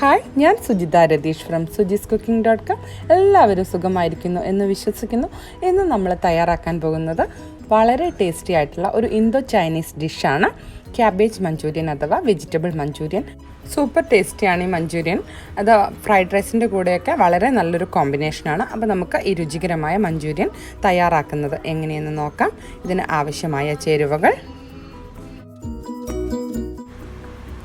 Hi, ഞാൻ Sujitha Ratheesh from sujiscooking.com. എല്ലാവരും സുഖമായിരിക്കുന്നു എന്ന് വിശ്വസിക്കുന്നു. ഇന്ന് നമ്മൾ തയ്യാറാക്കാൻ പോകുന്നത് വളരെ ടേസ്റ്റി ആയിട്ടുള്ള ഒരു ഇന്തോ-ചൈനീസ് ഡിഷാണ് ക്യാബേജ് മഞ്ചൂരിയൻ അഥവാ വെജിറ്റബിൾ മഞ്ചൂരിയൻ. സൂപ്പർ ടേസ്റ്റിയാണ് ഈ മഞ്ചൂരിയൻ. അത് ഫ്രൈഡ് റൈസിൻ്റെ കൂടെയൊക്കെ വളരെ നല്ലൊരു കോമ്പിനേഷനാണ്. അപ്പോൾ നമുക്ക് ഈ രുചികരമായ മഞ്ചൂരിയൻ തയ്യാറാക്കുന്നത് എങ്ങനെയെന്ന് നോക്കാം. ഇതിന് ആവശ്യമായ ചേരുവകൾ: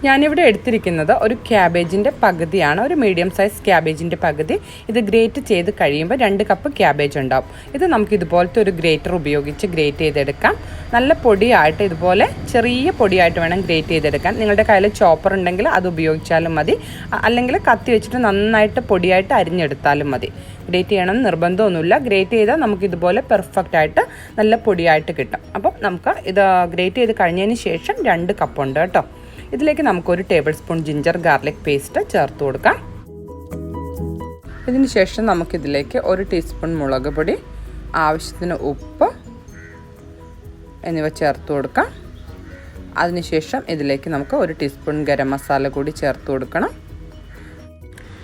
ഞാനിവിടെ എടുത്തിരിക്കുന്നത് ഒരു ക്യാബേജിൻ്റെ പകുതിയാണ്, ഒരു മീഡിയം സൈസ് ക്യാബേജിൻ്റെ പകുതി. ഇത് ഗ്രേറ്റ് ചെയ്ത് കഴിയുമ്പോൾ 2 കപ്പ് ക്യാബേജ് ഉണ്ടാവും. ഇത് നമുക്ക് ഇതുപോലത്തെ ഒരു ഗ്രേറ്റർ ഉപയോഗിച്ച് ഗ്രേറ്റ് ചെയ്തെടുക്കാം. നല്ല പൊടിയായിട്ട്, ഇതുപോലെ ചെറിയ പൊടിയായിട്ട് വേണം ഗ്രേറ്റ് ചെയ്തെടുക്കാൻ. നിങ്ങളുടെ കയ്യിൽ ചോപ്പർ ഉണ്ടെങ്കിൽ അത് ഉപയോഗിച്ചാലും മതി, അല്ലെങ്കിൽ കത്തി വെച്ചിട്ട് നന്നായിട്ട് പൊടിയായിട്ട് അരിഞ്ഞെടുത്താലും മതി. ഗ്രേറ്റ് ചെയ്യണമെന്ന് നിർബന്ധമൊന്നുമില്ല. ഗ്രേറ്റ് ചെയ്താൽ നമുക്കിതുപോലെ പെർഫെക്റ്റ് ആയിട്ട് നല്ല പൊടിയായിട്ട് കിട്ടും. അപ്പം നമുക്ക് ഇത് ഗ്രേറ്റ് ചെയ്ത് കഴിഞ്ഞതിന് ശേഷം 2 കപ്പുണ്ട് കേട്ടോ. ഇതിലേക്ക് നമുക്കൊരു table spoon ginger garlic paste ചേർത്ത് കൊടുക്കാം. ഇതിന് ശേഷം നമുക്കിതിലേക്ക് 1 ടീസ്പൂൺ മുളക് പൊടി, ആവശ്യത്തിന് ഉപ്പ് എന്നിവ ചേർത്ത് കൊടുക്കാം. അതിനുശേഷം ഇതിലേക്ക് നമുക്ക് 1 ടീസ്പൂൺ ഗരം മസാല കൂടി ചേർത്ത് കൊടുക്കണം.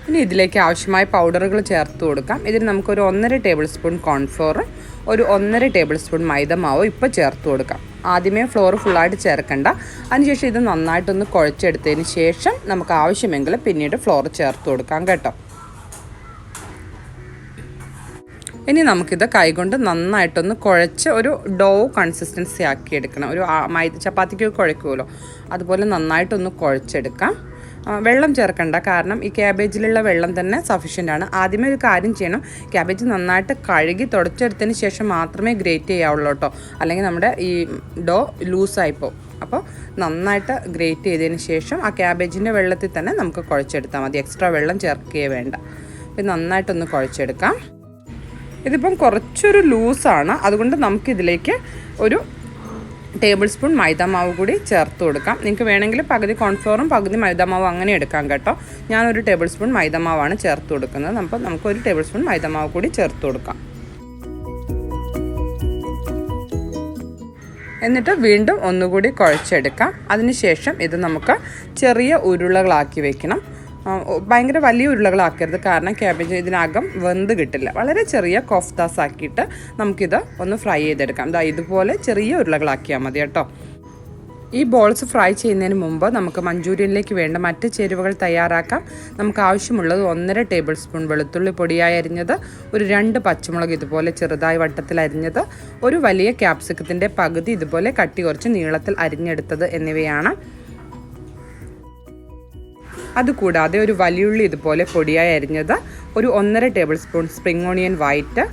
ഇനി ഇതിലേക്ക് ആവശ്യമായ പൗഡറുകൾ ചേർത്ത് കൊടുക്കാം. ഇതിന് നമുക്കൊരു 1.5 ടേബിൾ സ്പൂൺ കോൺഫ്ലോറും ഒരു 1.5 ടേബിൾ സ്പൂൺ മൈദ മാവും ഇപ്പോൾ ചേർത്ത് കൊടുക്കാം. ആദ്യമേ ഫ്ലോർ ഫുള്ളായിട്ട് ചേർക്കണ്ട. അതിനുശേഷം ഇത് നന്നായിട്ടൊന്ന് കുഴച്ചെടുത്തതിന് ശേഷം നമുക്ക് ആവശ്യമെങ്കിൽ പിന്നീട് ഫ്ലോർ ചേർത്ത് കൊടുക്കാം കേട്ടോ. ഇനി നമുക്കിത് കൈകൊണ്ട് നന്നായിട്ടൊന്ന് കുഴച്ച് ഒരു ഡോ കൺസിസ്റ്റൻസി ആക്കി എടുക്കണം. ഒരു ചപ്പാത്തിക്ക് കുഴക്കുമല്ലോ, അതുപോലെ നന്നായിട്ടൊന്ന് കുഴച്ചെടുക്കാം. വെള്ളം ചേർക്കണ്ട, കാരണം ഈ ക്യാബേജിലുള്ള വെള്ളം തന്നെ സഫീഷ്യൻ്റ് ആണ്. ആദ്യമേ ഒരു കാര്യം ചെയ്യണം, ക്യാബേജ് നന്നായിട്ട് കഴുകി തുടച്ചെടുത്തതിന് ശേഷം മാത്രമേ ഗ്രേറ്റ് ചെയ്യാവുള്ളൂ കേട്ടോ, അല്ലെങ്കിൽ നമ്മുടെ ഈ ഡോ ലൂസായിപ്പോവും. അപ്പോൾ നന്നായിട്ട് ഗ്രേറ്റ് ചെയ്തതിന് ശേഷം ആ ക്യാബേജിൻ്റെ വെള്ളത്തിൽ തന്നെ നമുക്ക് കുഴച്ചെടുത്താൽ മതി. എക്സ്ട്രാ വെള്ളം ചേർക്കുകയേ വേണ്ട. ഇത് നന്നായിട്ടൊന്ന് കുഴച്ചെടുക്കാം. ഇതിപ്പം കുറച്ചൊരു ലൂസാണ്, അതുകൊണ്ട് നമുക്കിതിലേക്ക് ഒരു ടേബിൾ സ്പൂൺ മൈദാമാവ് കൂടി ചേർത്ത് കൊടുക്കാം. നിങ്ങൾക്ക് വേണമെങ്കിൽ പകുതി കോൺഫ്ലോറും പകുതി മൈദാമാവും അങ്ങനെ എടുക്കാം കേട്ടോ. ഞാനൊരു ടേബിൾ സ്പൂൺ മൈദാമാവാണ് ചേർത്ത് കൊടുക്കുന്നത്. അപ്പോൾ നമുക്കൊരു ടേബിൾ സ്പൂൺ മൈദാമാവ് കൂടി ചേർത്ത് കൊടുക്കാം. എന്നിട്ട് വീണ്ടും ഒന്നുകൂടി കുഴച്ചെടുക്കാം. അതിനുശേഷം ഇത് നമുക്ക് ചെറിയ ഉരുളകളാക്കി വെക്കണം. ഭയങ്കര വലിയ ഉരുളകളാക്കരുത്, കാരണം ക്യാബേജ് ഇതിനകം വെന്ത് കിട്ടില്ല. വളരെ ചെറിയ കോഫ്താസ് ആക്കിയിട്ട് നമുക്കിത് ഒന്ന് ഫ്രൈ ചെയ്തെടുക്കാം. ഇതുപോലെ ചെറിയ ഉരുളകളാക്കിയാൽ മതി കേട്ടോ. ഈ ബോൾസ് ഫ്രൈ ചെയ്യുന്നതിന് മുമ്പ് നമുക്ക് മഞ്ചൂരിയനിലേക്ക് വേണ്ട മറ്റ് ചേരുവകൾ തയ്യാറാക്കാം. നമുക്ക് ആവശ്യമുള്ളത് 1.5 ടേബിൾ സ്പൂൺ വെളുത്തുള്ളി പൊടിയായി അരിഞ്ഞത്, ഒരു 2 പച്ചമുളക് ഇതുപോലെ ചെറുതായി വട്ടത്തിൽ അരിഞ്ഞത്, ഒരു വലിയ ക്യാപ്സിക്കത്തിൻ്റെ പകുതി ഇതുപോലെ കട്ടി കുറച്ച് നീളത്തിൽ അരിഞ്ഞെടുത്തത് എന്നിവയാണ്. അതുകൂടാതെ ഒരു വലിയുള്ളി ഇതുപോലെ പൊടിയായി അരിഞ്ഞത്, ഒരു 1.5 table spoon spring onion white,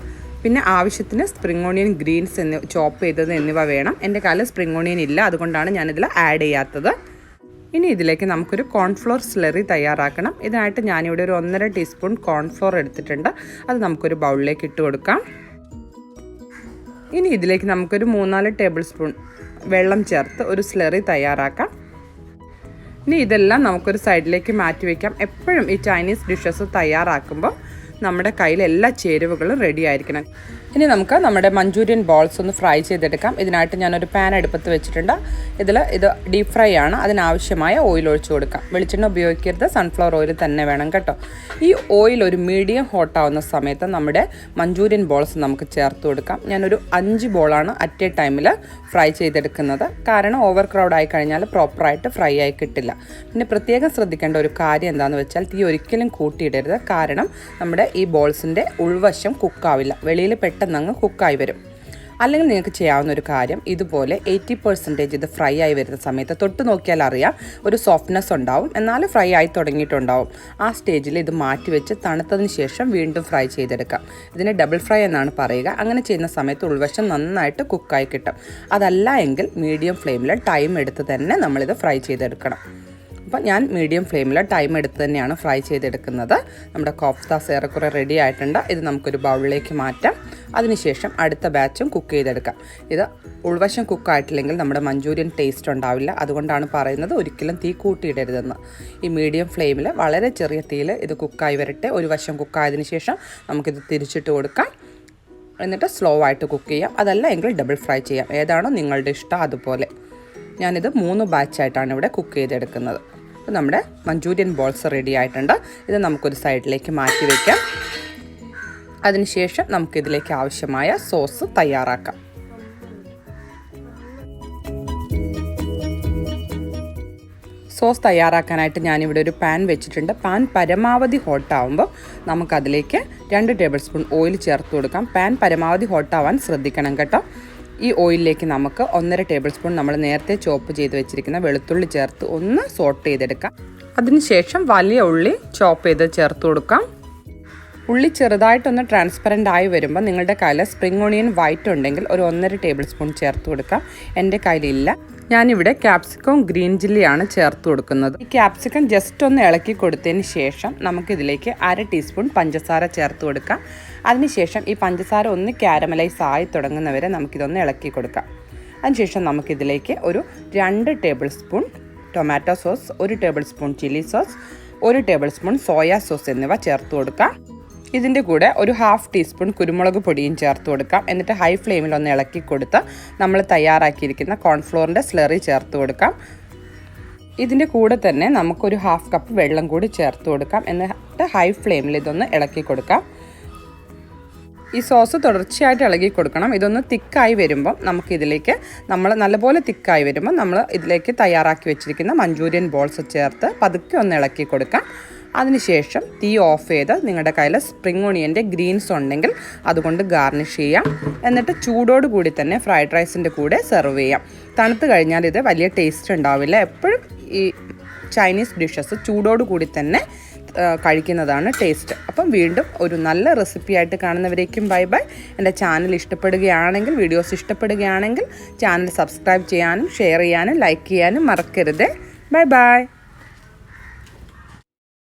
പിന്നെ ആവശ്യത്തിന് സ്പ്രിംഗ് ഓണിയൻ ഗ്രീൻസ് ചോപ്പ് ചെയ്തത് എന്നിവ വേണം. എൻ്റെ കയ്യിൽ സ്പ്രിംഗ് ഓണിയൻ ഇല്ല, അതുകൊണ്ടാണ് ഞാനിതിൽ ആഡ് ചെയ്യാത്തത്. ഇനി ഇതിലേക്ക് നമുക്കൊരു കോൺഫ്ലോർ സ്ലറി തയ്യാറാക്കണം. ഇതിനായിട്ട് ഞാനിവിടെ ഒരു 1.5 ടീസ്പൂൺ കോൺഫ്ലോർ എടുത്തിട്ടുണ്ട്. അത് നമുക്കൊരു ബൗളിലേക്ക് ഇട്ട് കൊടുക്കാം. ഇനി ഇതിലേക്ക് നമുക്കൊരു 3-4 ടേബിൾ സ്പൂൺ വെള്ളം ചേർത്ത് ഒരു സ്ലറി തയ്യാറാക്കാം. ഇനി ഇതെല്ലാം നമുക്കൊരു സൈഡിലേക്ക് മാറ്റി വയ്ക്കാം. എപ്പോഴും ഈ ചൈനീസ് ഡിഷസ് തയ്യാറാക്കുമ്പോൾ നമ്മുടെ കയ്യിൽ എല്ലാ ചേരുവകളും റെഡി ആയിരിക്കണം. ഇനി നമുക്ക് നമ്മുടെ മഞ്ചൂരിയൻ ബോൾസ് ഒന്ന് ഫ്രൈ ചെയ്തെടുക്കാം. ഇതിനായിട്ട് ഞാനൊരു പാൻ അടുപ്പത്ത് വെച്ചിട്ടുണ്ട്. ഇത് ഡീപ്പ് ഫ്രൈ ആണ്. അതിനാവശ്യമായ ഓയിൽ ഒഴിച്ചു കൊടുക്കാം. വെളിച്ചെണ്ണ ഉപയോഗിക്കരുത്, സൺഫ്ലവർ ഓയിൽ തന്നെ വേണം കേട്ടോ. ഈ ഓയിൽ ഒരു മീഡിയം ഹോട്ടാവുന്ന സമയത്ത് നമ്മുടെ മഞ്ചൂരിയൻ ബോൾസ് നമുക്ക് ചേർത്ത് കൊടുക്കാം. ഞാനൊരു 5 ബോളാണ് അറ്റ് എ ടൈമിൽ ഫ്രൈ ചെയ്തെടുക്കുന്നത്, കാരണം ഓവർ ക്രൗഡ് ആയി കഴിഞ്ഞാൽ പ്രോപ്പറായിട്ട് ഫ്രൈ ആയി കിട്ടില്ല. പിന്നെ പ്രത്യേകം ശ്രദ്ധിക്കേണ്ട ഒരു കാര്യം എന്താണെന്ന് വെച്ചാൽ, തീ ഒരിക്കലും കൂട്ടിയിടരുത്, കാരണം നമ്മുടെ ഈ ബോൾസിൻ്റെ ഉൾവശം കുക്കാവില്ല, വെളിയിൽ പെട്ടെന്നങ്ങ് കുക്കായി വരും. അല്ലെങ്കിൽ നിങ്ങൾക്ക് ചെയ്യാവുന്ന ഒരു കാര്യം, ഇതുപോലെ 80% ഇത് ഫ്രൈ ആയി വരുന്ന സമയത്ത് തൊട്ട് നോക്കിയാൽ അറിയാം ഒരു സോഫ്റ്റ്നെസ് ഉണ്ടാവും, എന്നാൽ ഫ്രൈ ആയി തുടങ്ങിയിട്ടുണ്ടാവും. ആ സ്റ്റേജിൽ ഇത് മാറ്റി വെച്ച് തണുത്തതിന് ശേഷം വീണ്ടും ഫ്രൈ ചെയ്തെടുക്കാം. ഇതിന് ഡബിൾ ഫ്രൈ എന്നാണ് പറയുക. അങ്ങനെ ചെയ്യുന്ന സമയത്ത് ഉൾവശം നന്നായിട്ട് കുക്കായി കിട്ടും. അതല്ല എങ്കിൽ മീഡിയം ഫ്ലെയിമിൽ ടൈം എടുത്ത് തന്നെ നമ്മളിത് ഫ്രൈ ചെയ്തെടുക്കണം. അപ്പോൾ ഞാൻ മീഡിയം ഫ്ലെയിമിൽ ടൈം എടുത്ത് തന്നെയാണ് ഫ്രൈ ചെയ്തെടുക്കുന്നത്. നമ്മുടെ കോഫ്താസ് ഏറെക്കുറെ റെഡി ആയിട്ടുണ്ട്. ഇത് നമുക്കൊരു ബൗളിലേക്ക് മാറ്റാം. അതിനുശേഷം അടുത്ത ബാച്ചും കുക്ക് ചെയ്തെടുക്കാം. ഇത് ഉൾവശം കുക്കായിട്ടില്ലെങ്കിൽ നമ്മുടെ മഞ്ചൂരിയൻ ടേസ്റ്റ് ഉണ്ടാവില്ല. അതുകൊണ്ടാണ് പറയുന്നത് ഒരിക്കലും തീ കൂട്ടിയിടരുതെന്ന്. ഈ മീഡിയം ഫ്ലെയിമിൽ വളരെ ചെറിയ തീയിൽ ഇത് കുക്കായി വരട്ടെ. ഒരു വശം കുക്കായതിനു ശേഷം നമുക്കിത് തിരിച്ചിട്ട് കൊടുക്കാം. എന്നിട്ട് സ്ലോ ആയിട്ട് കുക്ക് ചെയ്യാം. അതല്ല എങ്കിൽ ഡബിൾ ഫ്രൈ ചെയ്യാം. ഏതാണോ നിങ്ങളുടെ ഇഷ്ടം അതുപോലെ. ഞാനിത് 3 ബാച്ചായിട്ടാണ് ഇവിടെ കുക്ക് ചെയ്തെടുക്കുന്നത്. അപ്പോൾ നമ്മുടെ മഞ്ചൂരിയൻ ബോൾസ് റെഡി ആയിട്ടുണ്ട്. ഇത് നമുക്കൊരു സൈഡിലേക്ക് മാറ്റി വയ്ക്കാം. അതിനുശേഷം നമുക്കിതിലേക്ക് ആവശ്യമായ സോസ് തയ്യാറാക്കാം. സോസ് തയ്യാറാക്കാനായിട്ട് ഞാനിവിടെ ഒരു പാൻ വെച്ചിട്ടുണ്ട്. പാൻ പരമാവധി ഹോട്ടാവുമ്പോൾ നമുക്കതിലേക്ക് 2 ടേബിൾ സ്പൂൺ ഓയിൽ ചേർത്ത് കൊടുക്കാം. പാൻ പരമാവധി ഹോട്ടാവാൻ ശ്രദ്ധിക്കണം കേട്ടോ. ഈ ഓയിലിലേക്ക് നമുക്ക് 1.5 ടേബിൾ സ്പൂൺ നമ്മൾ നേരത്തെ ചോപ്പ് ചെയ്ത് വെച്ചിരിക്കുന്ന വെളുത്തുള്ളി ചേർത്ത് ഒന്ന് സോട്ട് ചെയ്തെടുക്കാം. അതിനുശേഷം വലിയ ഉള്ളി ചോപ്പ് ചെയ്ത് ചേർത്ത് കൊടുക്കാം. ഉള്ളി ചെറുതായിട്ടൊന്ന് ട്രാൻസ്പെറൻ്റ് ആയി വരുമ്പോൾ നിങ്ങളുടെ കയ്യിൽ സ്പ്രിംഗ് ഓണിയൻ വൈറ്റ് ഉണ്ടെങ്കിൽ ഒരു 1.5 ടേബിൾ സ്പൂൺ ചേർത്ത് കൊടുക്കാം. എൻ്റെ കയ്യിലില്ല. ഞാനിവിടെ ക്യാപ്സിക്കം ഗ്രീൻ ചില്ലിയാണ് ചേർത്ത് കൊടുക്കുന്നത്. ഈ ക്യാപ്സിക്കം ജസ്റ്റ് ഒന്ന് ഇളക്കി കൊടുത്തതിന് ശേഷം നമുക്കിതിലേക്ക് 1/2 ടീസ്പൂൺ പഞ്ചസാര ചേർത്ത് കൊടുക്കാം. അതിനുശേഷം ഈ പഞ്ചസാര ഒന്ന് കാരമലൈസ് ആയി തുടങ്ങുന്നവരെ നമുക്കിതൊന്ന് ഇളക്കി കൊടുക്കാം. അതിനുശേഷം നമുക്കിതിലേക്ക് ഒരു 2 table spoon tomato sauce, 1 table spoon chilli sauce, 1 table spoon soya sauce എന്നിവ ചേർത്ത് കൊടുക്കാം. ഇതിൻ്റെ കൂടെ ഒരു 1/2 ടീസ്പൂൺ കുരുമുളക് പൊടിയും ചേർത്ത് കൊടുക്കാം. എന്നിട്ട് ഹൈ ഫ്ലെയിമിൽ ഒന്ന് ഇളക്കി കൊടുത്ത് നമ്മൾ തയ്യാറാക്കിയിരിക്കുന്ന കോൺഫ്ലോറിൻ്റെ സ്ലറി ചേർത്ത് കൊടുക്കാം. ഇതിൻ്റെ കൂടെ തന്നെ നമുക്കൊരു 1/2 കപ്പ് വെള്ളം കൂടി ചേർത്ത് കൊടുക്കാം. എന്നിട്ട് ഹൈ ഫ്ലെയിമിൽ ഇതൊന്ന് ഇളക്കി കൊടുക്കാം. ഈ സോസ് തുടർച്ചയായിട്ട് ഇളകി കൊടുക്കണം. ഇതൊന്ന് തിക്കായി വരുമ്പം നമുക്കിതിലേക്ക് നല്ലപോലെ തിക്കായി വരുമ്പോൾ നമ്മൾ ഇതിലേക്ക് തയ്യാറാക്കി വെച്ചിരിക്കുന്ന മഞ്ചൂരിയൻ ബോൾസ് ചേർത്ത് പതുക്കെ ഒന്ന് ഇളക്കി കൊടുക്കാം. അതിനുശേഷം തീ ഓഫ് ചെയ്ത് നിങ്ങളുടെ കയ്യിൽ സ്പ്രിംഗ് ഓണിയൻ്റെ ഗ്രീൻസ് ഉണ്ടെങ്കിൽ അതുകൊണ്ട് ഗാർണിഷ് ചെയ്യാം. എന്നിട്ട് ചൂടോട് കൂടി തന്നെ ഫ്രൈഡ് റൈസിൻ്റെ കൂടെ സെർവ് ചെയ്യാം. തണുത്ത് കഴിഞ്ഞാൽ ഇത് വലിയ ടേസ്റ്റ് ഉണ്ടാവില്ല. എപ്പോഴും ഈ ചൈനീസ് ഡിഷസ് ചൂടോട് കൂടി തന്നെ കഴിക്കുന്നതാണ് ടേസ്റ്റ്. അപ്പം വീണ്ടും ഒരു നല്ല റെസിപ്പിയായിട്ട് കാണുന്നവരേക്കും ബൈ ബൈ. എൻ്റെ ചാനൽ ഇഷ്ടപ്പെടുകയാണെങ്കിൽ, വീഡിയോസ് ഇഷ്ടപ്പെടുകയാണെങ്കിൽ ചാനൽ സബ്സ്ക്രൈബ് ചെയ്യാനും ഷെയർ ചെയ്യാനും ലൈക്ക് ചെയ്യാനും മറക്കരുത്. Bye bye.